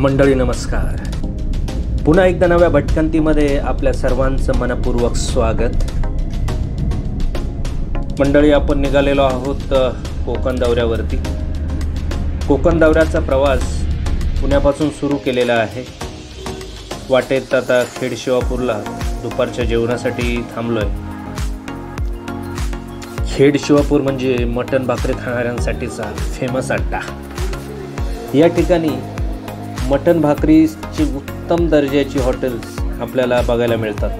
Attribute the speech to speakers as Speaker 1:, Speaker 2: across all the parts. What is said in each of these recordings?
Speaker 1: मंडळी नमस्कार. पुन्हा एकदा नव्या भटकंतीमध्ये आपल्या सर्वांचं मनपूर्वक स्वागत. मंडळी, आपण निघालेलो आहोत कोकण दौऱ्यावरती. कोकण दौऱ्याचा प्रवास पुण्यापासून सुरू केलेला आहे. वाटेत आता खेड शिवापूरला दुपारच्या जेवणासाठी थांबलो आहे. खेड शिवापूर म्हणजे मटण भाकरी खाणाऱ्यांसाठीचा फेमस अड्डा. या ठिकाणी मटण भाकरीची उत्तम दर्जाची हॉटेल्स आपल्याला बघायला मिळतात.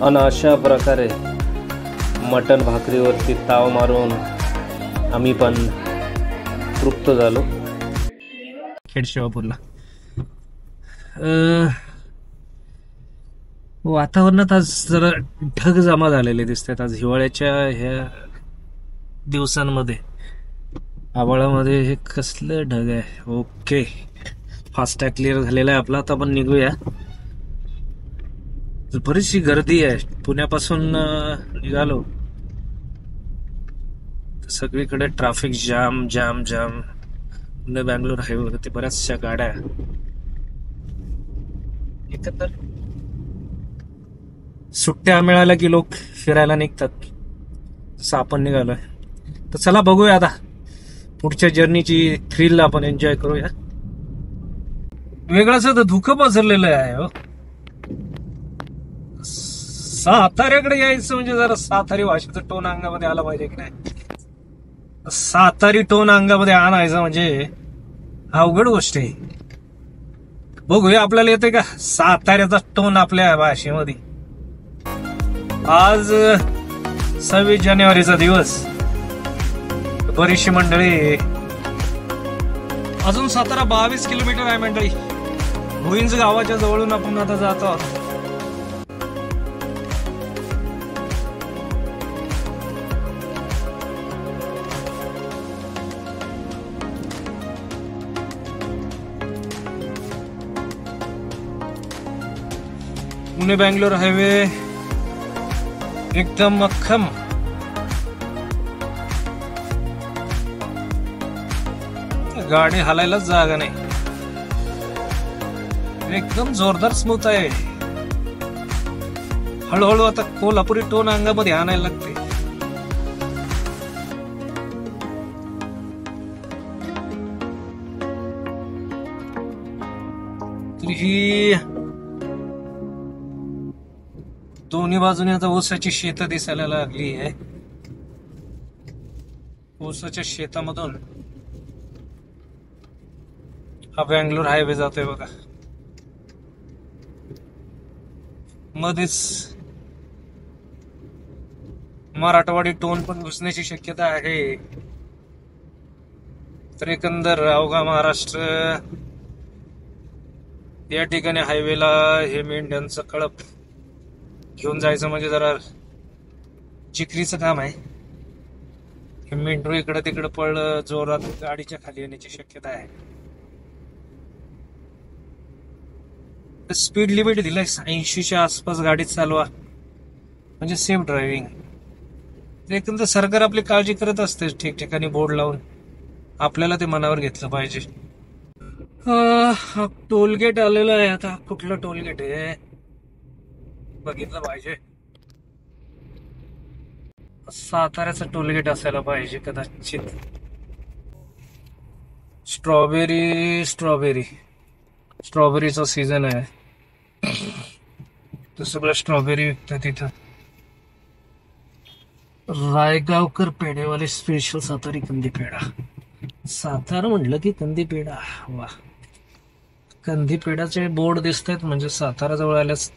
Speaker 1: आणि अशा प्रकारे मटण भाकरीवरती ताव मारून आम्ही पण तृप्त झालो खेड शिवापूरला. वातावरणात आज जरा ढग जमा झालेले दिसतात. आज हिवाळ्याच्या ह्या दिवसांमध्ये आभाळामध्ये हे कसलं ढग आहे. ओके, फास्टॅग क्लिअर झालेला आहे आपला. आता आपण निघूया. बरीचशी गर्दी आहे. पुण्यापासून निघालो सगळीकडे ट्रॅफिक जाम जाम जाम. पुणे बँगलोर हायवेवरती बऱ्याचशा गाड्या. एकंदर सुट्ट्या मिळाल्या की लोक फिरायला निघतात, तसं आपण निघालोय. तर चला बघूया आता पुढच्या जर्नीची थ्रिल आपण एन्जॉय करूया. वेगळंच धुकं पसरलेलं आहे हो. साताऱ्याकडे यायचं म्हणजे जरा सातारी भाषेचा टोन अंगामध्ये आला पाहिजे की नाही. सातारी टोन अंगामध्ये आणायचं म्हणजे अवघड गोष्ट आहे. बघूया आपल्याला येते का साताऱ्याचा टोन आपल्या भाषेमध्ये. आज 26 जानेवारीचा दिवस. बरीचशी मंडळी. अजून सातारा 22 किलोमीटर आहे मंडळी. भुईंज गावाच्या जवळून आपण आता जातो आहोत. पुणे बँगलोर हायवे एकदम मक्खम. गाडी हालायलाच जागा नाही. एकदम जोरदार स्मूथ आहे. हळूहळू आता कोल्हापुरी टोन अंगामध्ये आणायला लागते. ही दोन्ही बाजूने आता ऊसाची शेतं दिसायला लागली आहे. ऊसाच्या शेतामधून हा बँगलोर हायवे जातोय बघा. मध्येच मराठवाडी टोन पण घुसण्याची शक्यता आहे. तर एकंदर अवघा महाराष्ट्र या ठिकाणी हायवेला हे मेंढ्यांचं कळप घेऊन जायचं म्हणजे जरा चिखलीचं काम आहे. हे मेंढरू इकडं तिकडं पडलं जोरात गाडीच्या खाली येण्याची शक्यता आहे. स्पीड लिमिट दिलाय 80च्या आसपास गाडी चालवा म्हणजे सेफ ड्रायव्हिंग. एकंदर सरकार आपली काळजी करत असते ठिकठिकाणी बोर्ड लावून. आपल्याला ते मनावर घेतलं पाहिजे. टोलगेट आलेलं आहे. आता कुठलं टोलगेट आहे बघितलं पाहिजे. साताऱ्याचं टोलगेट असायला पाहिजे कदाचित. स्ट्रॉबेरीचा सीझन आहे. तर सगळं स्ट्रॉबेरी विकतात तिथं. रायगावकर पेढेवाले स्पेशल सातारी कंदी पेढा. सातारा म्हटलं की कंदी पेढा. वा, कंदी पेढाचे बोर्ड दिसत आहेत म्हणजे सातारा जवळ आल्यास.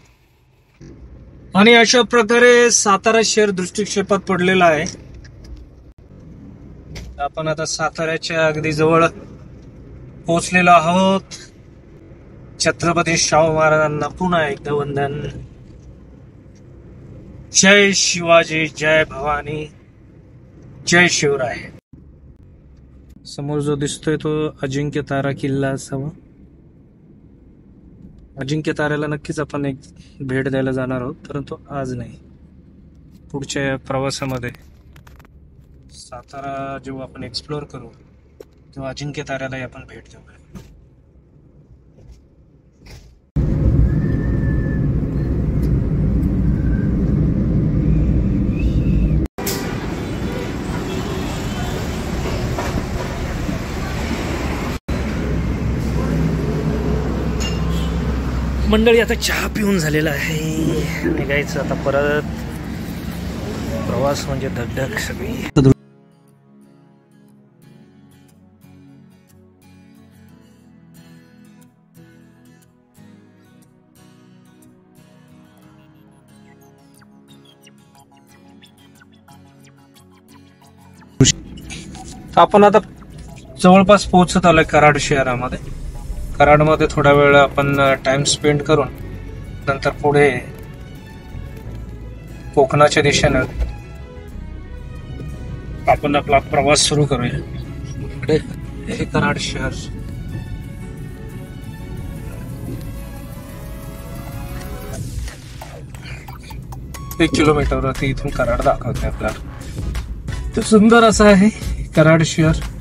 Speaker 1: आणि अशा प्रकारे सातारा शहर दृष्टिक्षेपात पडलेला आहे. आपण आता साताऱ्याच्या अगदी जवळ पोहोचलेलो आहोत. छत्रपती शाहू महाराजांना पुन्हा एकदा वंदन. जय शिवाजी, जय भवानी, जय शिवराय. समोर जो दिसतोय तो अजिंक्य तारा किल्ला असावा. अजिंक्य ताऱ्याला नक्कीच आपण एक भेट द्यायला जाणार आहोत, परंतु आज नाही. पुढच्या प्रवासामध्ये सातारा जेव्हा आपण एक्सप्लोअर करू तेव्हा अजिंक्य ताऱ्यालाही आपण भेट देऊया. मंडळी आता चहा पिऊन झालेला आहे, निघायचं आता परत. प्रवास म्हणजे धगधग सगळी. आपण आता जवळपास पोहोचत आलोय कराड शहरामध्ये. कराडमध्ये थोडा वेळ आपण टाइम स्पेंड करून नंतर पुढे कोकणाच्या दिशेनं आपण आपला प्रवास सुरू करूया. इकडे हे कराड शहर. एक किलोमीटरवरती इथून कराड दाखवते आपल्याला. तर सुंदर असं आहे कराड शहर.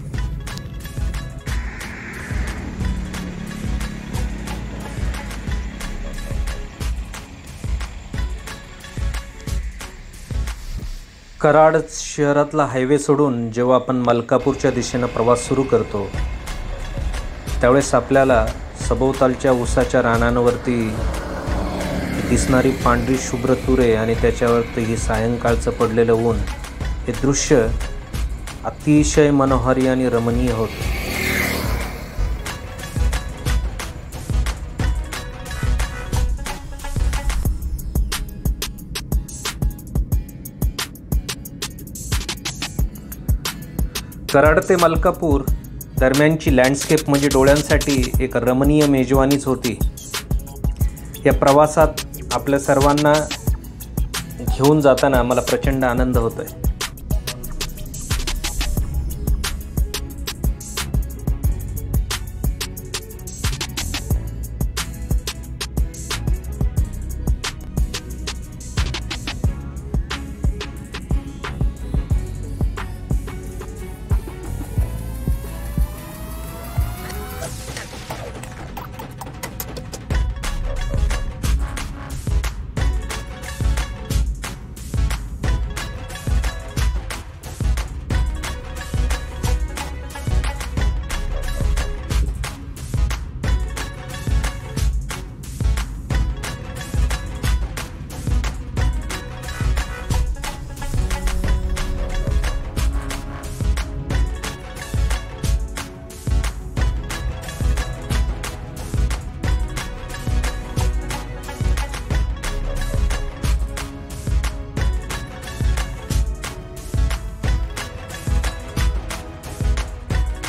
Speaker 1: कराड शहरातला हायवे सोडून जेव्हा आपण मलकापूरच्या दिशेनं प्रवास सुरू करतो त्यावेळेस आपल्याला सभोवतालच्या उसाच्या रानांवरती दिसणारी पांढरी शुभ्र तुरे आणि त्याच्यावरती सायंकाळचं पडलेलं ऊन, हे दृश्य अतिशय मनोहारी आणि रमणीय होते. कराड ते मलकापूर दरम्यानची लँडस्केप म्हणजे डोळ्यांसाठी एक रमणीय मेजवानीच होती. या प्रवासात आपल्या सर्वांना घेऊन जाताना मला प्रचंड आनंद होतोय.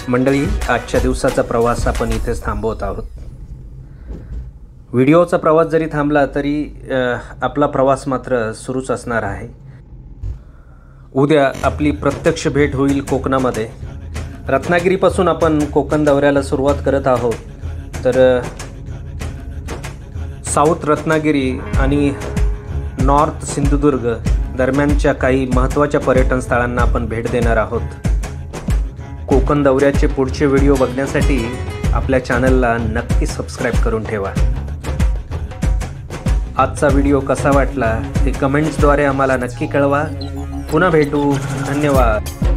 Speaker 1: मंडळी, आजच्या दिवसाचा प्रवास आपण इथेच थांबवत आहोत. व्हिडिओचा प्रवास जरी थांबला तरी आपला प्रवास मात्र सुरूच असणार आहे. उद्या आपली प्रत्यक्ष भेट होईल कोकणामध्ये. रत्नागिरीपासून आपण कोकण दौऱ्याला सुरुवात करत आहोत. तर साऊथ रत्नागिरी आणि नॉर्थ सिंधुदुर्ग दरम्यानच्या काही महत्त्वाच्या पर्यटन स्थळांना आपण भेट देणार आहोत. कोकण दौऱ्याचे पुढचे व्हिडिओ बघण्यासाठी आपल्या चॅनलला नक्की सबस्क्राईब करून ठेवा. आजचा व्हिडिओ कसा वाटला ते कमेंट्सद्वारे आम्हाला नक्की कळवा. पुन्हा भेटू. धन्यवाद.